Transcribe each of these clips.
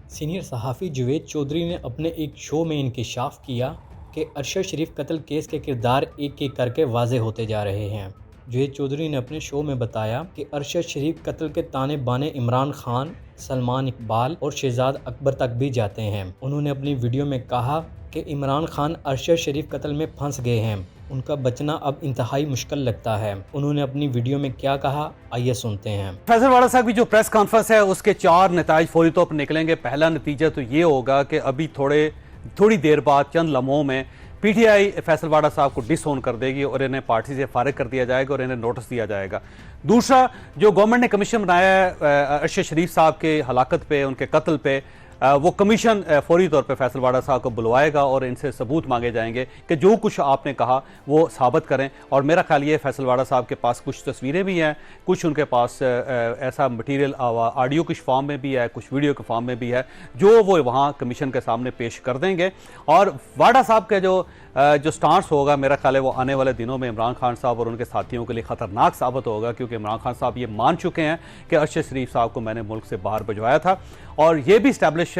Senior सहाफ़ी जुवेद चौधरी ने अपने एक शो में इंकशाफ किया कि अरशद शरीफ कत्ल केस के किरदार एक एक करके वाज़े होते जा रहे हैं। जुवेद चौधरी ने अपने शो में बताया कि अरशद शरीफ कत्ल के ताने बाने इमरान खान, सलमान इकबाल और शहजाद अकबर तक भी जाते हैं। उन्होंने अपनी वीडियो में कहा कि इमरान खान अरशद शरीफ कत्ल में फंस गए हैं, उनका बचना अब इंतहाई मुश्किल लगता है। उन्होंने अपनी वीडियो में क्या कहा, आइए सुनते हैं। फैसल वाडा साहब की जो प्रेस कॉन्फ्रेंस है उसके 4 नताइज फौरी तौर पर निकलेंगे। पहला नतीजा तो ये होगा कि अभी थोड़ी देर बाद, चंद लम्हों में पीटीआई फैसल वाडा साहब को डिसओन कर देगी और इन्हें पार्टी से फारिग कर दिया जाएगा और इन्हें नोटिस दिया जाएगा। दूसरा, जो गवर्नमेंट ने कमीशन बनाया है अरशद शरीफ साहब के हलाकत पे, उनके कत्ल पे, वो कमीशन फौरी तौर पे फैसल वाडा साहब को बुलवाएगा और इनसे सबूत मांगे जाएंगे कि जो कुछ आपने कहा वो साबित करें। और मेरा ख्याल ये फैसल वाडा साहब के पास कुछ तस्वीरें भी हैं, कुछ उनके पास ऐसा मटेरियल ऑडियो के फॉर्म में भी है, कुछ वीडियो के फॉर्म में भी है, जो वो वहाँ कमीशन के सामने पेश कर देंगे। और वाडा साहब के जो स्टांस होगा, मेरा ख्याल है वो आने वाले दिनों में इमरान खान साहब और उनके साथियों के लिए ख़तरनाक साबित होगा, क्योंकि इमरान खान साहब ये मान चुके हैं कि अरशद शरीफ साहब को मैंने मुल्क से बाहर भिजवाया था। और ये भी इस्टेब्लिश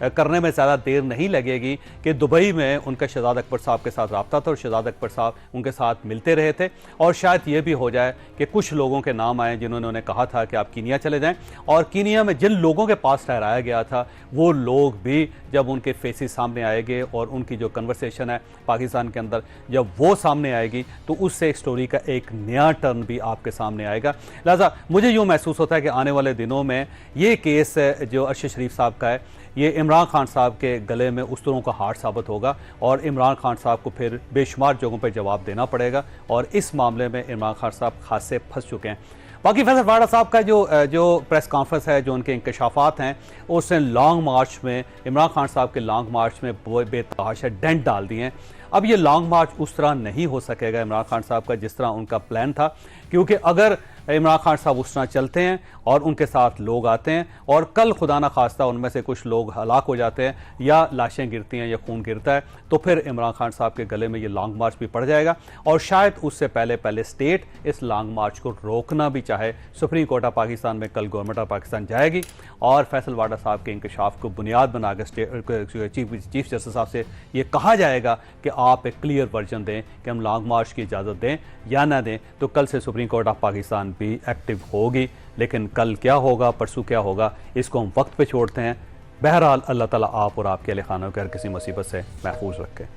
करने में ज़्यादा देर नहीं लगेगी कि दुबई में उनका शहजाद अकबर साहब के साथ रब्ता था और शहजाद अकबर साहब उनके साथ मिलते रहे थे। और शायद ये भी हो जाए कि कुछ लोगों के नाम आए जिन्होंने उन्हें कहा था कि आप कीनिया चले जाएं, और कीनिया में जिन लोगों के पास ठहराया गया था वो लोग भी जब उनके फेसेस सामने आएंगे और उनकी जो कन्वर्सेशन है पाकिस्तान के अंदर जब वो सामने आएगी तो उससे एक स्टोरी का एक नया टर्न भी आपके सामने आएगा। लिहाजा मुझे यूँ महसूस होता है कि आने वाले दिनों में ये केस जो अरशद शरीफ साहब का है, ये इमरान खान साहब के गले में उस तरह का हार साबित होगा और इमरान खान साहब को फिर बेशुमार जगहों पर जवाब देना पड़ेगा। और इस मामले में इमरान खान साहब खासे फंस चुके हैं। बाकी फैसल वाडा साहब का जो प्रेस कॉन्फ्रेंस है, जो उनके इंकशाफात हैं, उसने लॉन्ग मार्च में, इमरान खान साहब के लॉन्ग मार्च में बेतहाशा डेंट डाल दिए हैं। अब ये लॉन्ग मार्च उस तरह नहीं हो सकेगा इमरान खान साहब का जिस तरह उनका प्लान था, क्योंकि अगर इमरान खान साहब उस तरह चलते हैं और उनके साथ लोग आते हैं और कल खुदा ना खास्ता उनमें से कुछ लोग हलाक हो जाते हैं या लाशें गिरती हैं या खून गिरता है, तो फिर इमरान खान साहब के गले में ये लॉन्ग मार्च भी पड़ जाएगा। और शायद उससे पहले स्टेट इस लॉन्ग मार्च को रोकना भी चाहे। सुप्रीम कोर्ट ऑफ पाकिस्तान में कल गवर्नमेंट ऑफ पाकिस्तान जाएगी और फैसल वाडा साहब के इंकशाफ को बुनियाद बनाकर चीफ जस्टिस साहब से ये कहा जाएगा कि आप एक क्लियर वर्जन दें कि हम लॉन्ग मार्च की इजाज़त दें या ना दें। तो कल से सुप्रीम कोर्ट ऑफ पाकिस्तान भी एक्टिव होगी, लेकिन कल क्या होगा, परसों क्या होगा, इसको हम वक्त पे छोड़ते हैं। बहरहाल अल्लाह ताला आप और आपके अहल खानों को हर किसी मुसीबत से महफूज रखे।